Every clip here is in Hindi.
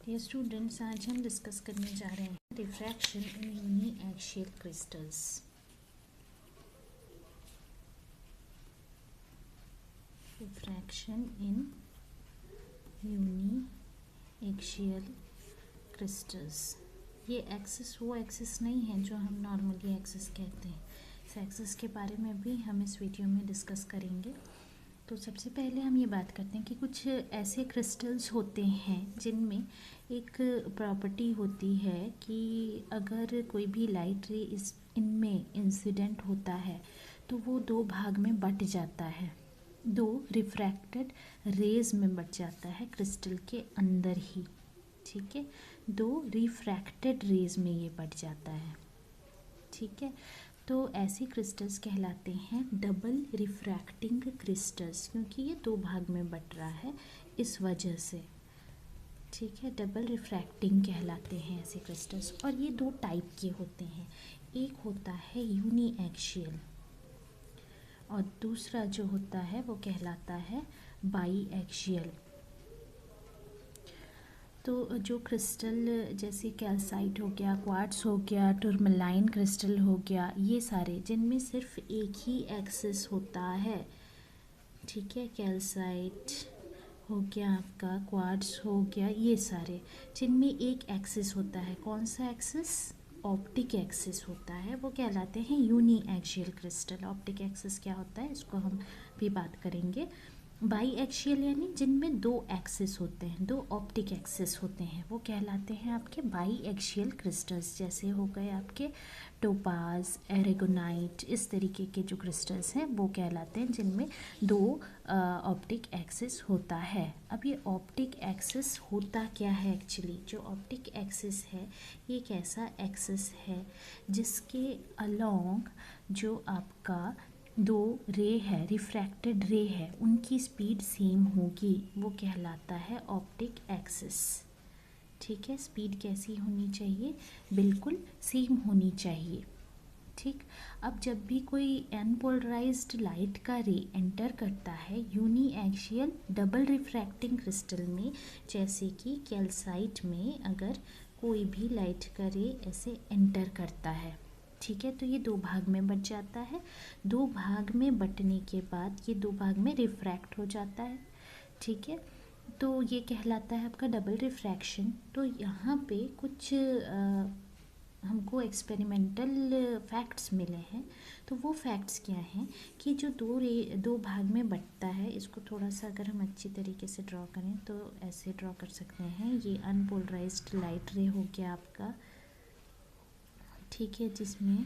डियर स्टूडेंट्स, आज हम डिस्कस करने जा रहे हैं refraction in uniaxial crystals. Refraction in uniaxial crystals. ये एक्सिस वो एक्सिस नहीं है जो हम नॉर्मली एक्सिस कहते हैं। इस एक्सिस के बारे में भी हम इस वीडियो में डिस्कस करेंगे। तो सबसे पहले हम ये बात करते हैं कि कुछ ऐसे क्रिस्टल्स होते हैं जिनमें एक प्रॉपर्टी होती है कि अगर कोई भी लाइट रे इनमें इंसिडेंट होता है तो वो दो भाग में बट जाता है, दो रिफ्रैक्टेड रेज में बट जाता है क्रिस्टल के अंदर ही। ठीक है, दो रिफ्रैक्टेड रेज में ये बट जाता है। ठीक है, तो ऐसे क्रिस्टल्स कहलाते हैं डबल रिफ्रैक्टिंग क्रिस्टल्स, क्योंकि ये दो भाग में बट रहा है इस वजह से। ठीक है, डबल रिफ्रैक्टिंग कहलाते हैं ऐसे क्रिस्टल्स। और ये दो टाइप के होते हैं, एक होता है यूनी एक्सियल और दूसरा जो होता है वो कहलाता है बाई एक्सियल। तो जो क्रिस्टल जैसे कैल्साइट हो गया, क्वार्ट्स हो गया, टूरमलाइन क्रिस्टल हो गया, ये सारे जिनमें सिर्फ एक ही एक्सिस होता है। ठीक है, कैल्साइट हो गया आपका, क्वार्ट्स हो गया, ये सारे जिनमें एक एक्सिस होता है। कौन सा एक्सिस? ऑप्टिक एक्सिस होता है, वो कहलाते हैं uniaxial crystal. Optic axis क्या होता है इसको हम भी बात करेंगे। बाई एक्सियल यानी जिनमें दो एक्सिस होते हैं, दो ऑप्टिक एक्सिस होते हैं, वो कहलाते हैं आपके बाई एक्सियल क्रिस्टल्स। जैसे हो गए आपके टोपाज, एरेगोनाइट, इस तरीके के जो क्रिस्टल्स हैं वो कहलाते हैं जिनमें दो ऑप्टिक एक्सिस होता है। अब ये ऑप्टिक एक्सिस होता क्या है एक्चुअली? जो ऑप्टिक एक्सिस है ये एक ऐसा एक्सिस है जिसके अलोंग जो आपका दो रे है, रिफ्रैक्टेड रे है, उनकी स्पीड सेम होगी, वो कहलाता है ऑप्टिक एक्सिस। ठीक है, स्पीड कैसी होनी चाहिए? बिल्कुल सेम होनी चाहिए। ठीक, अब जब भी कोई अनपोलराइज्ड लाइट का रे एंटर करता है uniaxial double refracting crystal में, जैसे कि कैल्साइट में अगर कोई भी लाइट का रे ऐसे एंटर करता है, ठीक है, तो ये दो भाग में बट जाता है। दो भाग में बटने के बाद ये दो भाग में रिफ्रैक्ट हो जाता है। ठीक है, तो ये कहलाता है आपका डबल रिफ्रैक्शन। तो यहाँ पे कुछ हमको एक्सपेरिमेंटल फैक्ट्स मिले हैं। तो वो फैक्ट्स क्या हैं कि जो दो भाग में बटता है, इसको थोड़ा सा अगर हम अच्छी तरीके से ड्रॉ करें तो ऐसे ड्रॉ कर सकते हैं। ये अनपोलराइज्ड लाइट रे हो गया आपका, ठीक है, जिसमें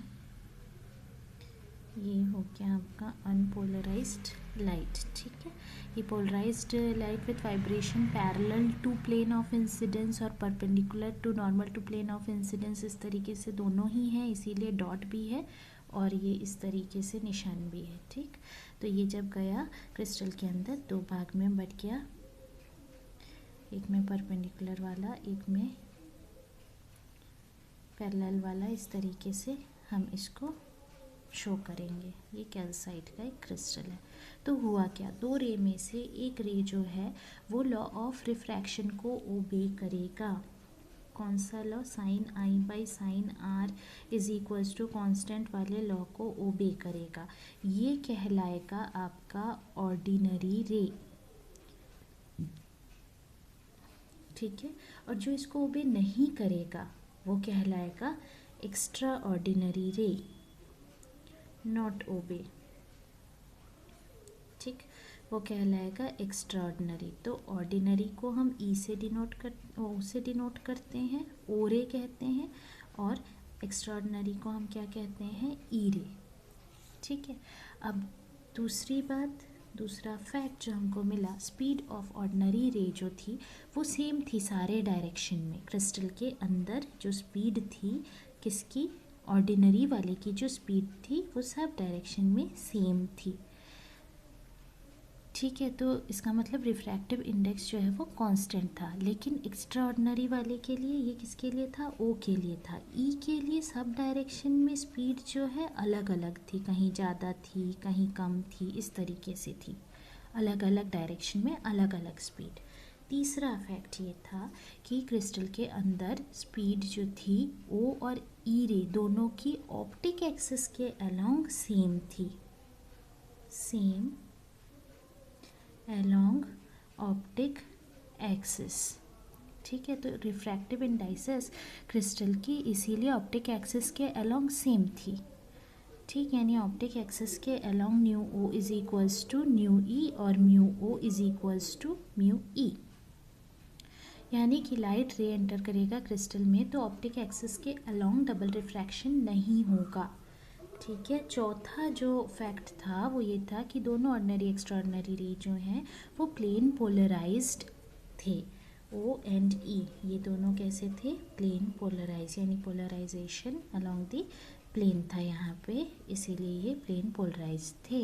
ये हो गया आपका अनपोलराइज्ड लाइट। ठीक है, ये polarised light with vibration parallel to plane of incidence और perpendicular to normal to plane of incidence, इस तरीके से दोनों ही हैं, इसीलिए डॉट भी है और ये इस तरीके से निशान भी है। ठीक, तो ये जब गया क्रिस्टल के अंदर दो भाग में बट गया, एक में परपेंडिकुलर वाला, एक में पैरेलल वाला, इस तरीके से हम इसको शो करेंगे। ये कैल्साइट का एक क्रिस्टल है। तो हुआ क्या, दो रे में से एक रे जो है वो लॉ ऑफ रिफ्रैक्शन को ओबे करेगा। कौन सा law? Sine i by sine r is equals to constant वाले लॉ को ओबे करेगा। ये कहलाएगा आपका ऑर्डिनरी रे। ठीक है, और जो इसको ओबे नहीं करेगा वो कहलाएगा एक्स्ट्रा ऑर्डिनरी रे, नॉट ओबे। ठीक, वो कहलाएगा एक्स्ट्रा ऑर्डिनरी। तो ऑर्डिनरी को हम ई से डिनोट करते हैं, ओ रे कहते हैं, और एक्स्ट्रा ऑर्डिनरी को हम क्या कहते हैं? ई रे। ठीक है, अब दूसरी बात, दूसरा फैक्ट जो हमको मिला, स्पीड ऑफ ऑर्डिनरी रे जो थी वो सेम थी सारे डायरेक्शन में। क्रिस्टल के अंदर जो स्पीड थी किसकी? ऑर्डिनरी वाले की जो स्पीड थी वो सब डायरेक्शन में सेम थी। ठीक है, तो इसका मतलब रिफ्रैक्टिव इंडेक्स जो है वो कांस्टेंट था। लेकिन एक्स्ट्रा ऑर्डिनरी वाले के लिए ये किसके लिए था? ओ के लिए था। ई के लिए सब डायरेक्शन में स्पीड जो है अलग अलग थी, कहीं ज़्यादा थी, कहीं कम थी, इस तरीके से थी, अलग अलग डायरेक्शन में अलग अलग स्पीड। तीसरा फैक्ट ये था कि क्रिस्टल के अंदर स्पीड जो थी ओ और ई रे दोनों की ऑप्टिक एक्सिस के अलोंग सेम थी, सेम अलोंग ऑप्टिक एक्सिस। ठीक है, तो रिफ्रैक्टिव इंडाइसेस क्रिस्टल की इसीलिए ऑप्टिक एक्सिस के अलोंग सेम थी। ठीक, यानी ऑप्टिक एक्सिस के along nu o is equals to nu e और mu o is equals to mu e. यानी कि लाइट रे एंटर करेगा क्रिस्टल में तो ऑप्टिक एक्सिस के अलोंग डबल रिफ्रैक्शन नहीं होगा। ठीक है, चौथा जो फैक्ट था वो ये था कि दोनों ऑर्डिनरी एक्स्ट्राऑर्डिनरी रे जो हैं वो प्लेन पोलराइज्ड थे। ओ एंड ई ये दोनों कैसे थे? प्लेन पोलराइज, यानी पोलराइजेशन अलोंग दी प्लेन था यहाँ पे, इसीलिए ये प्लेन पोलराइज थे।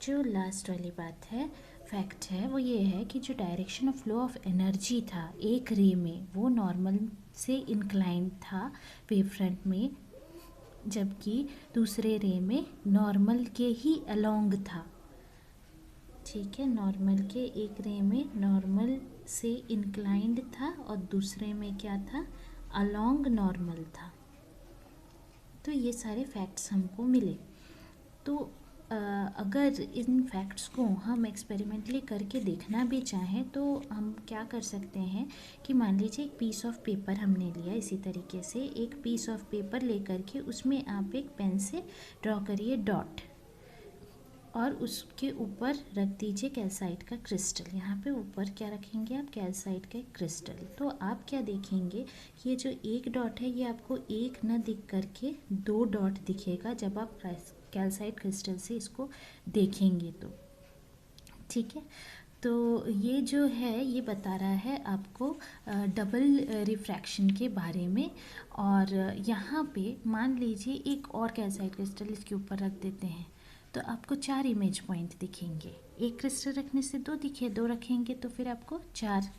जो लास्ट वाली बात है, फैक्ट है, वो ये है कि जो direction of flow of energy था एक रे में वो नॉर्मल से इंक्लाइंड था वेव फ्रंट में, जबकि दूसरे रे में नॉर्मल के ही अलोंग था। ठीक है, नॉर्मल के एक रे में नॉर्मल से इंक्लाइंड था और दूसरे में क्या था? अलोंग नॉर्मल था। तो ये सारे फैक्ट्स हमको मिले। तो अगर इन फैक्ट्स को हम एक्सपेरिमेंटली करके देखना भी चाहें तो हम क्या कर सकते हैं कि मान लीजिए एक पीस ऑफ पेपर हमने लिया, इसी तरीके से एक पीस ऑफ पेपर लेकर के उसमें आप एक पेन से ड्रॉ करिए डॉट और उसके ऊपर रख दीजिए कैल्साइट का क्रिस्टल। यहाँ पे ऊपर क्या रखेंगे आप? कैल्साइट का क्रिस्टल। तो आप क्या देखेंगे कि ये जो एक डॉट है ये आपको एक न दिख करके दो डॉट दिखेगा जब आप कैल्साइट क्रिस्टल से इसको देखेंगे तो। ठीक है, तो ये जो है ये बता रहा है आपको डबल रिफ्रैक्शन के बारे में। और यहाँ पे मान लीजिए एक और कैल्साइट क्रिस्टल इसके ऊपर रख देते हैं तो आपको 4 इमेज पॉइंट दिखेंगे। एक क्रिस्टल रखने से 2 दिखे, 2 रखेंगे तो फिर आपको 4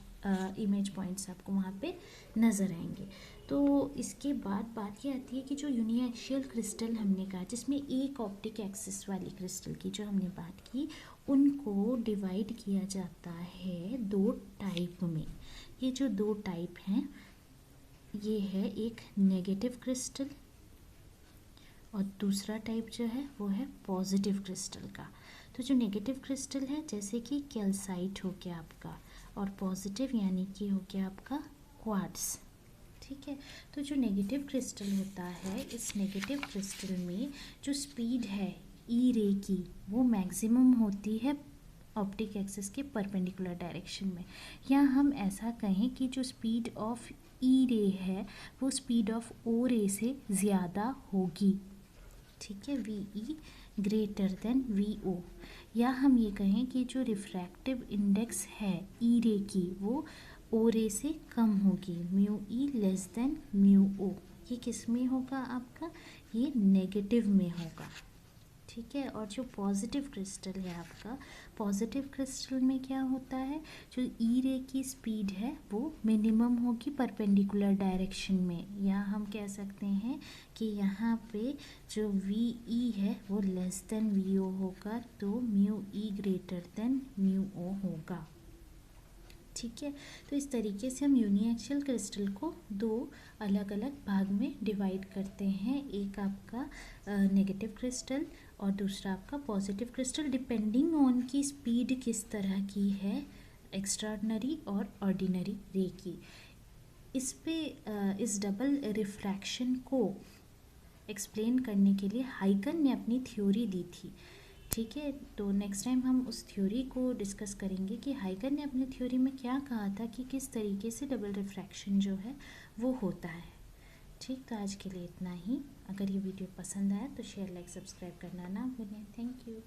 इमेज पॉइंट्स आपको वहाँ पे नज़र आएंगे। तो इसके बाद बात ये आती है कि जो यूनिएक्सियल क्रिस्टल हमने कहा जिसमें एक ऑप्टिक एक्सिस वाली क्रिस्टल की जो हमने बात की, उनको डिवाइड किया जाता है 2 टाइप में। ये जो 2 टाइप हैं ये है एक नेगेटिव क्रिस्टल और दूसरा टाइप जो है वो है पॉजिटिव क्रिस्टल का। तो जो नेगेटिव क्रिस्टल है जैसे कि कैल्साइट हो गया आपका, और पॉजिटिव यानी कि हो गया आपका क्वार्ट्ज। ठीक है, तो जो नेगेटिव क्रिस्टल होता है इस नेगेटिव क्रिस्टल में जो स्पीड है ई रे की वो मैक्सिमम होती है ऑप्टिक एक्सिस के परपेंडिकुलर डायरेक्शन में। या हम ऐसा कहें कि जो स्पीड ऑफ ई रे है वो स्पीड ऑफ ओ रे से ज़्यादा होगी। ठीक है, V E greater than V O. या हम ये कहें कि जो रिफ्रैक्टिव इंडेक्स है ई रे की वो ओ रे से कम होगी, mu E less than mu ओ। ये किस में होगा आपका? ये नेगेटिव में होगा। ठीक है, और जो पॉजिटिव क्रिस्टल है आपका, पॉजिटिव क्रिस्टल में क्या होता है? जो ई रे की स्पीड है वो मिनिमम होगी परपेंडिकुलर डायरेक्शन में। या हम कह सकते हैं कि यहाँ पे जो वी ई है वो लेस देन वी ओ होगा, तो mu E greater then mu ओ होगा। ठीक है, तो इस तरीके से हम यूनिएक्सियल क्रिस्टल को 2 अलग अलग भाग में डिवाइड करते हैं। एक आपका नेगेटिव क्रिस्टल और दूसरा आपका पॉजिटिव क्रिस्टल, डिपेंडिंग ऑन की स्पीड किस तरह की है, एक्स्ट्राऑर्डिनरी और ऑर्डिनरी रे की। इस पे इस डबल रिफ्रैक्शन को एक्सप्लेन करने के लिए हाइगन ने अपनी थ्योरी दी थी। ठीक है, तो नेक्स्ट टाइम हम उस थ्योरी को डिस्कस करेंगे कि हाइगन ने अपनी थ्योरी में क्या कहा था कि किस तरीके से डबल रिफ्रैक्शन जो है वो होता है। ठीक, तो आज के लिए इतना ही। अगर ये वीडियो पसंद आया तो शेयर, लाइक, सब्सक्राइब करना ना भूलें। Thank you.